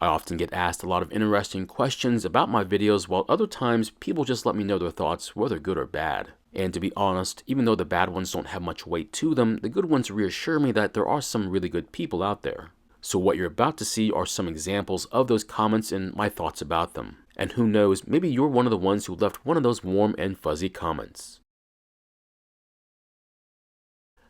I often get asked a lot of interesting questions about my videos, while other times people just let me know their thoughts, whether good or bad. And to be honest, even though the bad ones don't have much weight to them, the good ones reassure me that there are some really good people out there. So what you're about to see are some examples of those comments and my thoughts about them. And who knows, maybe you're one of the ones who left one of those warm and fuzzy comments.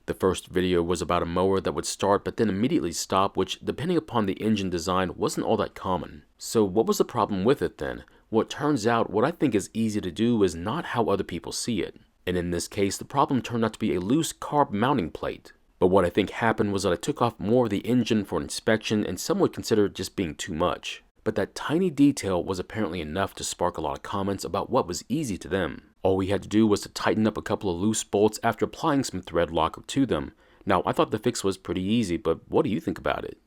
The first video was about a mower that would start but then immediately stop, which, depending upon the engine design, wasn't all that common. So what was the problem with it then? Well, it turns out what I think is easy to do is not how other people see it. And in this case, the problem turned out to be a loose carb mounting plate. But what I think happened was that I took off more of the engine for inspection, and some would consider it just being too much. But that tiny detail was apparently enough to spark a lot of comments about what was easy to them. All we had to do was to tighten up a couple of loose bolts after applying some thread locker to them. Now, I thought the fix was pretty easy, but what do you think about it?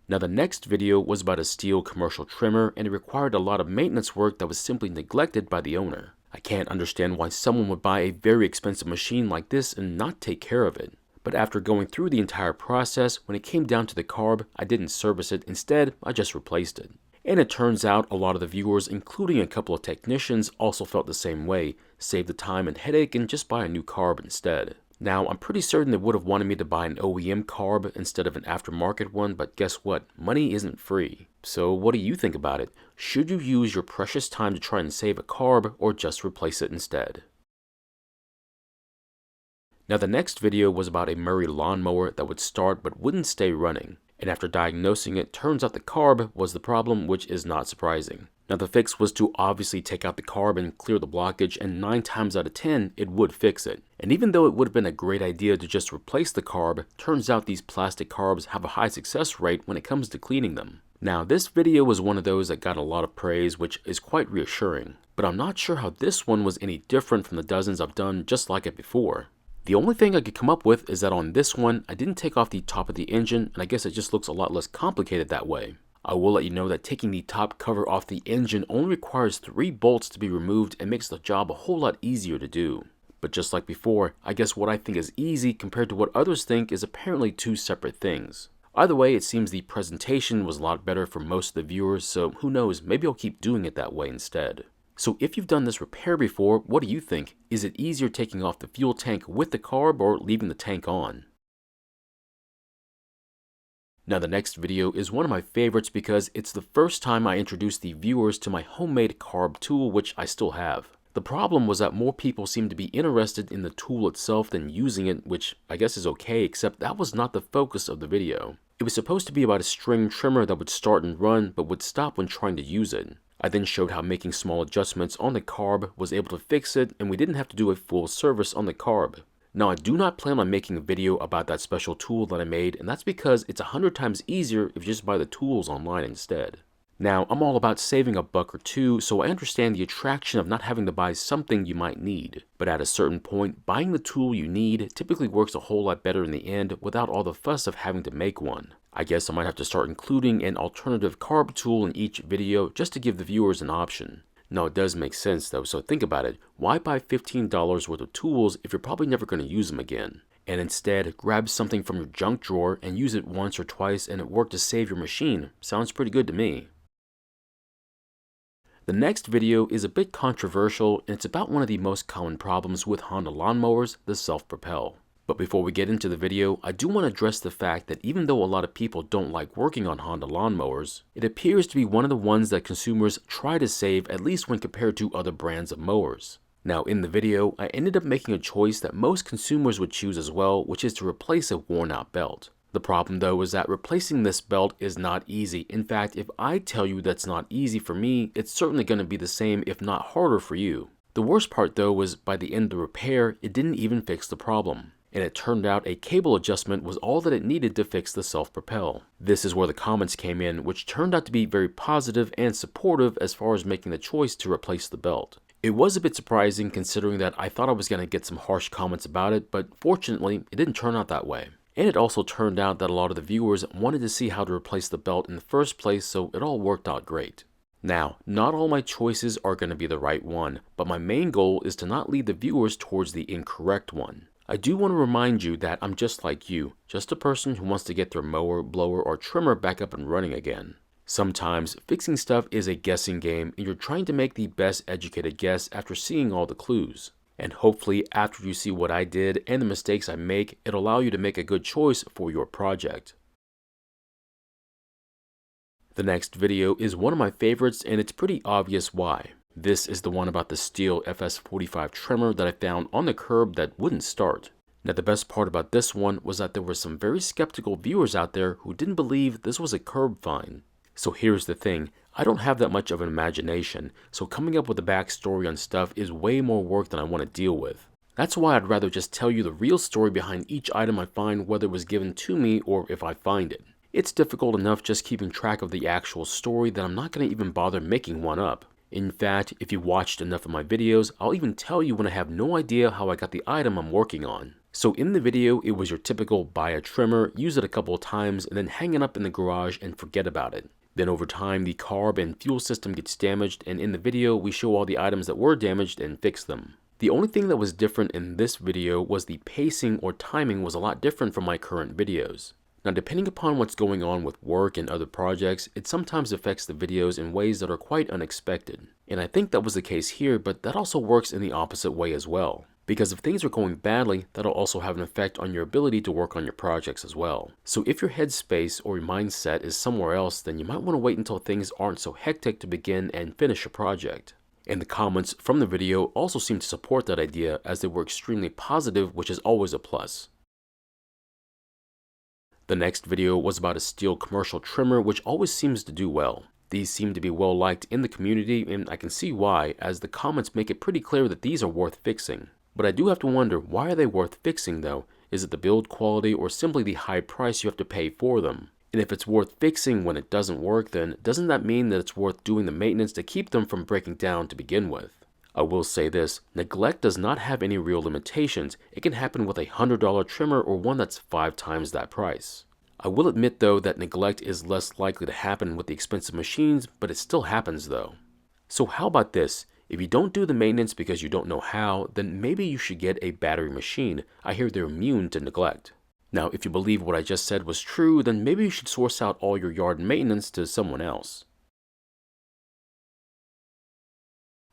Now, the next video was about a steel commercial trimmer, and it required a lot of maintenance work that was simply neglected by the owner. I can't understand why someone would buy a very expensive machine like this and not take care of it. But after going through the entire process, when it came down to the carb, I didn't service it. Instead, I just replaced it. And it turns out a lot of the viewers, including a couple of technicians, also felt the same way. Save the time and headache and just buy a new carb instead. Now, I'm pretty certain they would have wanted me to buy an OEM carb instead of an aftermarket one, but guess what? Money isn't free. So what do you think about it? Should you use your precious time to try and save a carb, or just replace it instead? Now, the next video was about a Murray lawnmower that would start but wouldn't stay running. And after diagnosing it, turns out the carb was the problem, which is not surprising. Now, the fix was to obviously take out the carb and clear the blockage, and 9 times out of 10, it would fix it. And even though it would have been a great idea to just replace the carb, turns out these plastic carbs have a high success rate when it comes to cleaning them. Now, this video was one of those that got a lot of praise, which is quite reassuring. But I'm not sure how this one was any different from the dozens I've done just like it before. The only thing I could come up with is that on this one, I didn't take off the top of the engine, and I guess it just looks a lot less complicated that way. I will let you know that taking the top cover off the engine only requires 3 bolts to be removed and makes the job a whole lot easier to do. But just like before, I guess what I think is easy compared to what others think is apparently 2 separate things. Either way, it seems the presentation was a lot better for most of the viewers, so who knows, maybe I'll keep doing it that way instead. So if you've done this repair before, what do you think? Is it easier taking off the fuel tank with the carb or leaving the tank on? Now, the next video is one of my favorites because it's the first time I introduced the viewers to my homemade carb tool, which I still have. The problem was that more people seemed to be interested in the tool itself than using it, which I guess is okay, except that was not the focus of the video. It was supposed to be about a string trimmer that would start and run, but would stop when trying to use it. I then showed how making small adjustments on the carb was able to fix it, and we didn't have to do a full service on the carb. Now, I do not plan on making a video about that special tool that I made, and that's because it's 100 times easier if you just buy the tools online instead. Now, I'm all about saving a buck or two, so I understand the attraction of not having to buy something you might need. But at a certain point, buying the tool you need typically works a whole lot better in the end without all the fuss of having to make one. I guess I might have to start including an alternative carb tool in each video just to give the viewers an option. Now, it does make sense though, so think about it. Why buy $15 worth of tools if you're probably never going to use them again? And instead, grab something from your junk drawer and use it once or twice and it worked to save your machine. Sounds pretty good to me. The next video is a bit controversial, and it's about one of the most common problems with Honda lawnmowers, the self-propel. But before we get into the video, I do want to address the fact that even though a lot of people don't like working on Honda lawnmowers, it appears to be one of the ones that consumers try to save, at least when compared to other brands of mowers. Now, in the video, I ended up making a choice that most consumers would choose as well, which is to replace a worn-out belt. The problem though is that replacing this belt is not easy. In fact, if I tell you that's not easy for me, it's certainly going to be the same if not harder for you. The worst part though was by the end of the repair, it didn't even fix the problem. And it turned out a cable adjustment was all that it needed to fix the self-propel. This is where the comments came in, which turned out to be very positive and supportive as far as making the choice to replace the belt. It was a bit surprising considering that I thought I was going to get some harsh comments about it, but fortunately, it didn't turn out that way. And it also turned out that a lot of the viewers wanted to see how to replace the belt in the first place, so it all worked out great. Now, not all my choices are going to be the right one, but my main goal is to not lead the viewers towards the incorrect one. I do want to remind you that I'm just like you, just a person who wants to get their mower, blower, or trimmer back up and running again. Sometimes fixing stuff is a guessing game and you're trying to make the best educated guess after seeing all the clues. And hopefully after you see what I did and the mistakes I make, it'll allow you to make a good choice for your project. The next video is one of my favorites and it's pretty obvious why. This is the one about the Stihl FS45 trimmer that I found on the curb that wouldn't start. Now the best part about this one was that there were some very skeptical viewers out there who didn't believe this was a curb find. So here's the thing, I don't have that much of an imagination, so coming up with a backstory on stuff is way more work than I want to deal with. That's why I'd rather just tell you the real story behind each item I find, whether it was given to me or if I find it. It's difficult enough just keeping track of the actual story that I'm not going to even bother making one up. In fact, if you watched enough of my videos, I'll even tell you when I have no idea how I got the item I'm working on. So in the video, it was your typical buy a trimmer, use it a couple of times, and then hang it up in the garage and forget about it. Then over time, the carb and fuel system gets damaged, and in the video, we show all the items that were damaged and fix them. The only thing that was different in this video was the pacing or timing was a lot different from my current videos. Now, depending upon what's going on with work and other projects, it sometimes affects the videos in ways that are quite unexpected. And I think that was the case here, but that also works in the opposite way as well. Because if things are going badly, that'll also have an effect on your ability to work on your projects as well. So if your headspace or your mindset is somewhere else, then you might want to wait until things aren't so hectic to begin and finish a project. And the comments from the video also seem to support that idea, as they were extremely positive, which is always a plus. The next video was about a Stihl commercial trimmer, which always seems to do well. These seem to be well liked in the community, and I can see why, as the comments make it pretty clear that these are worth fixing. But I do have to wonder, why are they worth fixing though? Is it the build quality or simply the high price you have to pay for them? And if it's worth fixing when it doesn't work, then doesn't that mean that it's worth doing the maintenance to keep them from breaking down to begin with? I will say this, neglect does not have any real limitations. It can happen with a $100 trimmer or one that's 5 times that price. I will admit though that neglect is less likely to happen with the expensive machines, but it still happens though. So how about this? If you don't do the maintenance because you don't know how, then maybe you should get a battery machine. I hear they're immune to neglect. Now, if you believe what I just said was true, then maybe you should source out all your yard maintenance to someone else.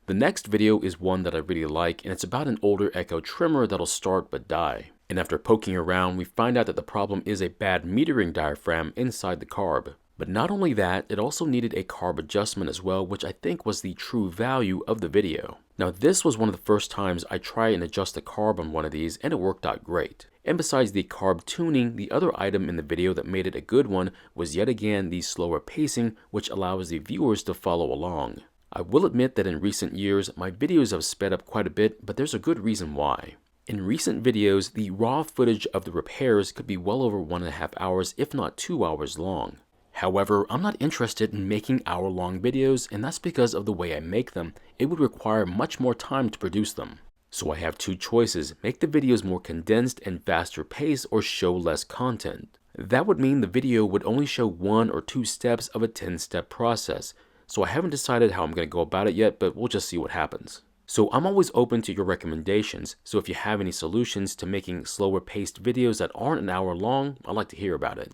The next video is one that I really like, and it's about an older Echo trimmer that'll start but die. And after poking around, we find out that the problem is a bad metering diaphragm inside the carb. But not only that, it also needed a carb adjustment as well, which I think was the true value of the video. Now this was one of the first times I tried and adjust the carb on one of these, and it worked out great. And besides the carb tuning, the other item in the video that made it a good one was yet again the slower pacing, which allows the viewers to follow along. I will admit that in recent years, my videos have sped up quite a bit, but there's a good reason why. In recent videos, the raw footage of the repairs could be well over 1.5 hours, if not 2 hours long. However, I'm not interested in making hour-long videos, and that's because of the way I make them. It would require much more time to produce them. So I have two choices: make the videos more condensed and faster paced, or show less content. That would mean the video would only show 1 or 2 steps of a 10-step process. So I haven't decided how I'm going to go about it yet, but we'll just see what happens. So I'm always open to your recommendations, so if you have any solutions to making slower paced videos that aren't an hour long, I'd like to hear about it.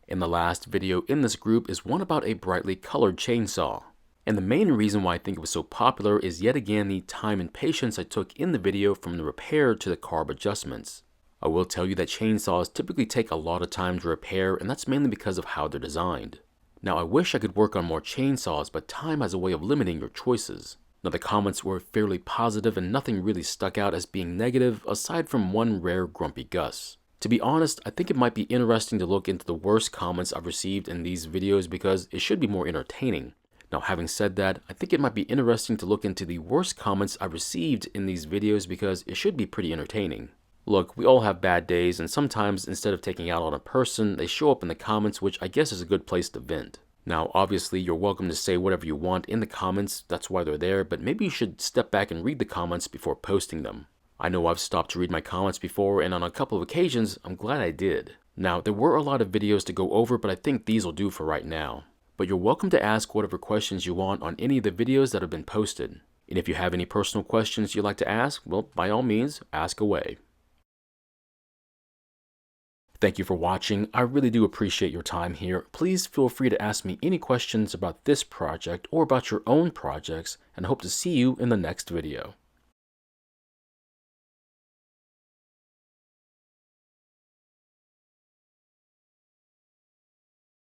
And the last video in this group is one about a brightly colored chainsaw. And the main reason why I think it was so popular is yet again the time and patience I took in the video from the repair to the carb adjustments. I will tell you that chainsaws typically take a lot of time to repair, and that's mainly because of how they're designed. Now I wish I could work on more chainsaws, but time has a way of limiting your choices. Now the comments were fairly positive and nothing really stuck out as being negative aside from one rare grumpy Gus. To be honest, I think it might be interesting to look into the worst comments I've received in these videos because it should be more entertaining. Now having said that, I think it might be interesting to look into the worst comments I've received in these videos because it should be pretty entertaining. Look, we all have bad days, and sometimes instead of taking out on a person, they show up in the comments, which I guess is a good place to vent. Now obviously you're welcome to say whatever you want in the comments, that's why they're there, but maybe you should step back and read the comments before posting them. I know I've stopped to read my comments before, and on a couple of occasions, I'm glad I did. Now, there were a lot of videos to go over, but I think these will do for right now. But you're welcome to ask whatever questions you want on any of the videos that have been posted. And if you have any personal questions you'd like to ask, well, by all means, ask away. Thank you for watching. I really do appreciate your time here. Please feel free to ask me any questions about this project or about your own projects, and hope to see you in the next video.